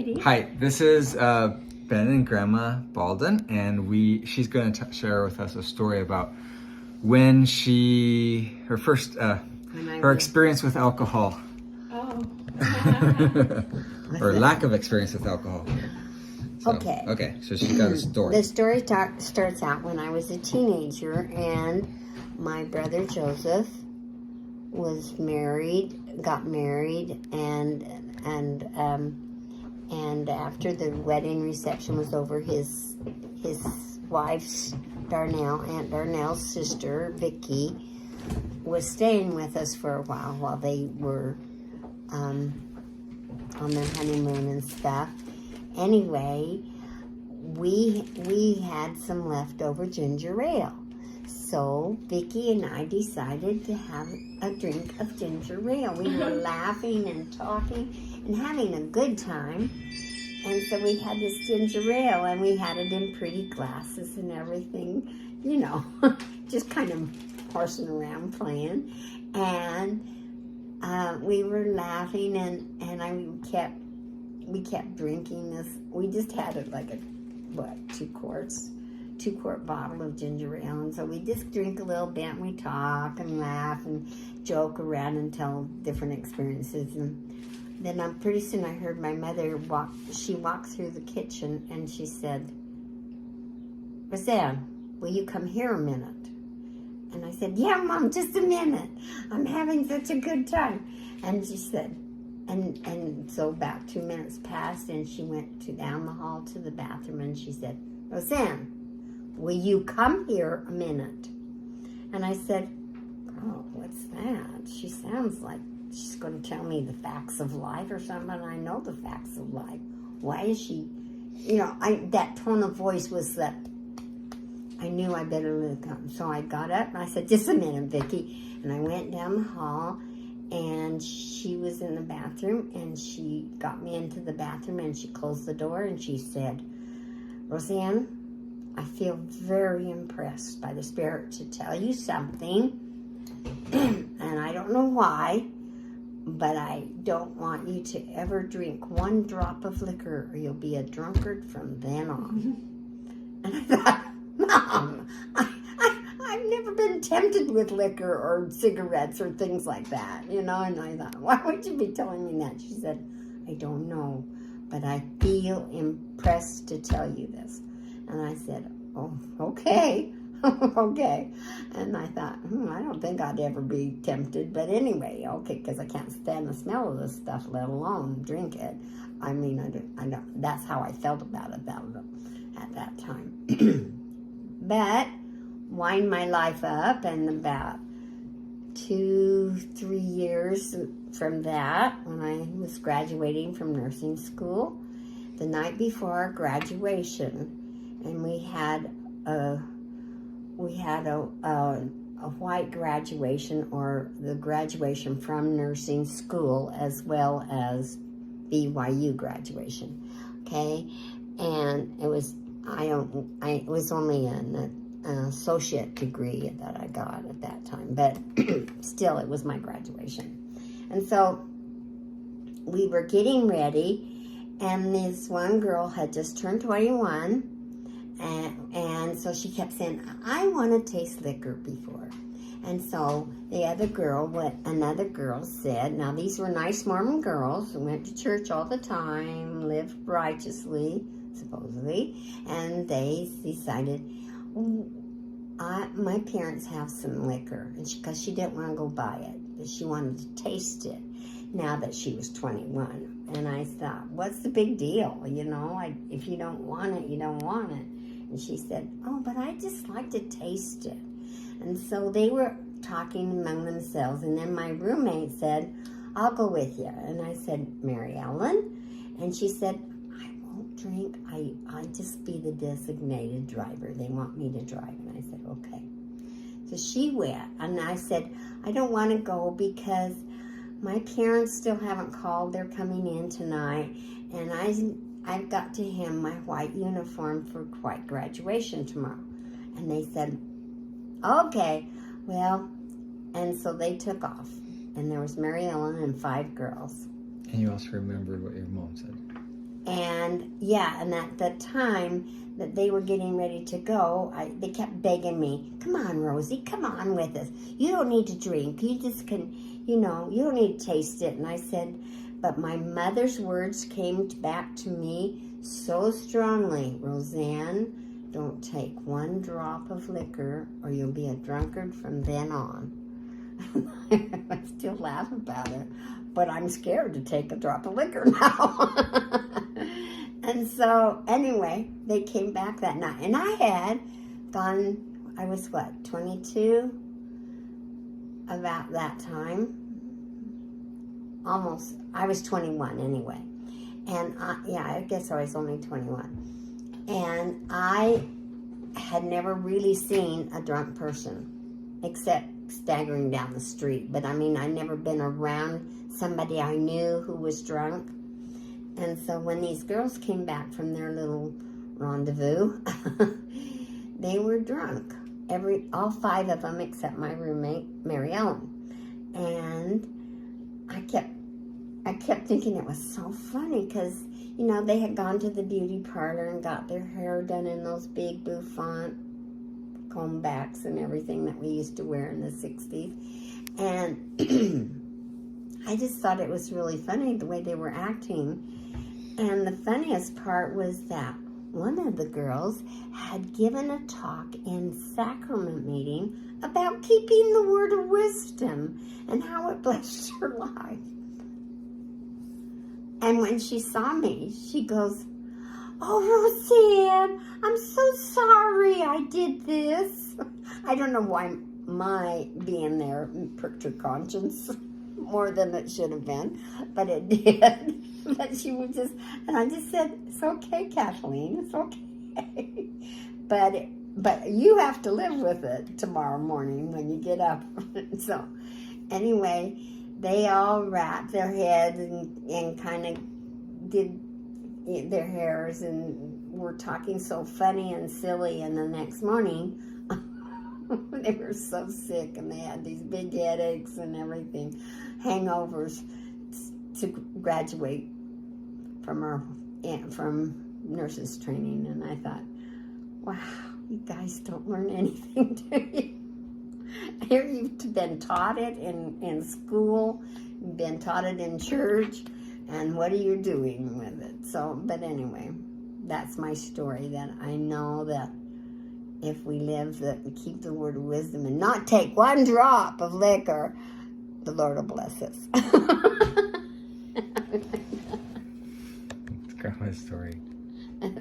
Katie. Hi, this is Ben and Grandma Balden, and she's going to share with us a story about when her experience with alcohol. Oh. Or lack of experience with alcohol. Okay, so she's got a story. The story starts out when I was a teenager, and my brother Joseph got married, and after the wedding reception was over, his wife's Aunt Darnell's sister Vicky was staying with us for a while they were on their honeymoon and stuff. Anyway, we had some leftover ginger ale. So Vicky and I decided to have a drink of ginger ale. We were laughing and talking and having a good time. And so we had this ginger ale, and we had it in pretty glasses and everything, just kind of horsing around playing. And we were laughing, and we kept drinking this. We just had it like 2-quart bottle of ginger ale. And so we just drink a little bit, and we talk and laugh and joke around and tell different experiences. And then pretty soon I heard my mother she walked through the kitchen, and she said, "Roseanne, will you come here a minute?" And I said, "Yeah, Mom, just a minute. I'm having such a good time." And she said, and so about 2 minutes passed, and she went down the hall to the bathroom, and she said, "Roseanne, will you come here a minute?" And I said, "Oh, what's that? She sounds like she's going to tell me the facts of life or something." I know the facts of life. Why is she, that tone of voice was that I knew I better come. So I got up and I said, "Just a minute, Vicky." And I went down the hall, and she was in the bathroom, and she got me into the bathroom, and she closed the door, and she said, "Roseanne, I feel very impressed by the Spirit to tell you something, and I don't know why, but I don't want you to ever drink one drop of liquor, or you'll be a drunkard from then on." And I thought, "Mom, I've never been tempted with liquor or cigarettes or things like that, And I thought, why would you be telling me that? She said, "I don't know, but I feel impressed to tell you this." And I said, "Oh, okay." Okay. And I thought, I don't think I'd ever be tempted. But anyway, okay, because I can't stand the smell of this stuff, let alone drink it. I don't, that's how I felt about it at that time. But wind my life up, and about 2-3 years from that, when I was graduating from nursing school, the night before graduation, and we had a white graduation, or the graduation from nursing school, as well as BYU graduation. Okay, and it was it was only an associate degree that I got at that time, but still, it was my graduation. And so we were getting ready, and this one girl had just turned 21. And so she kept saying, "I want to taste liquor before." And so another girl said, now these were nice Mormon girls who went to church all the time, lived righteously, supposedly, and they decided, my parents have some liquor, and because she didn't want to go buy it, but she wanted to taste it now that she was 21. And I thought, what's the big deal? If you don't want it, you don't want it. And she said, "Oh, but I just like to taste it." And so they were talking among themselves, and then my roommate said, "I'll go with you." And I said, "Mary Ellen?" And she said, "I won't drink. I just be the designated driver. They want me to drive." And I said, "Okay." So she went, and I said, "I don't want to go because my parents still haven't called. They're coming in tonight, and I've got to hem my white uniform for white graduation tomorrow." And they said, "Okay, well," and so they took off. And there was Mary Ellen and 5 girls. And you also remembered what your mom said. And yeah, and at the time that they were getting ready to go, they kept begging me, come on, Rosie, come on with us. You don't need to drink. You just can, you don't need to taste it. And I said, but my mother's words came back to me so strongly. Roseanne, don't take one drop of liquor or you'll be a drunkard from then on. I still laugh about it, but I'm scared to take a drop of liquor now. And so, anyway, they came back that night. And I had gone, I was 22? About that time. Almost, I was 21 anyway. And I guess I was only 21. And I had never really seen a drunk person, except staggering down the street. But I mean, I'd never been around somebody I knew who was drunk. And so when these girls came back from their little rendezvous, they were drunk. All 5 of them except my roommate, Mary Ellen. And I kept thinking it was so funny because, they had gone to the beauty parlor and got their hair done in those big bouffant comb backs and everything that we used to wear in the 60s. And I just thought it was really funny the way they were acting. And the funniest part was that one of the girls had given a talk in sacrament meeting about keeping the word of wisdom and how it blessed her life. And when she saw me, she goes, "Oh, Roseanne, I'm so sorry I did this." I don't know why my being there pricked her conscience more than it should have been, but it did. But she was just, and I just said, "It's okay, Kathleen, it's okay." But you have to live with it tomorrow morning when you get up. So anyway, they all wrapped their heads and kind of did their hairs and were talking so funny and silly. And the next morning, they were so sick and they had these big headaches and everything, hangovers, to graduate from nurses training. And I thought, wow, you guys don't learn anything, do you? Here you've been taught it in school, you've been taught it in church, and what are you doing with it? So, but anyway, that's my story, that I know that if we live, that we keep the word of wisdom and not take one drop of liquor, the Lord will bless us. It's Grandma's story.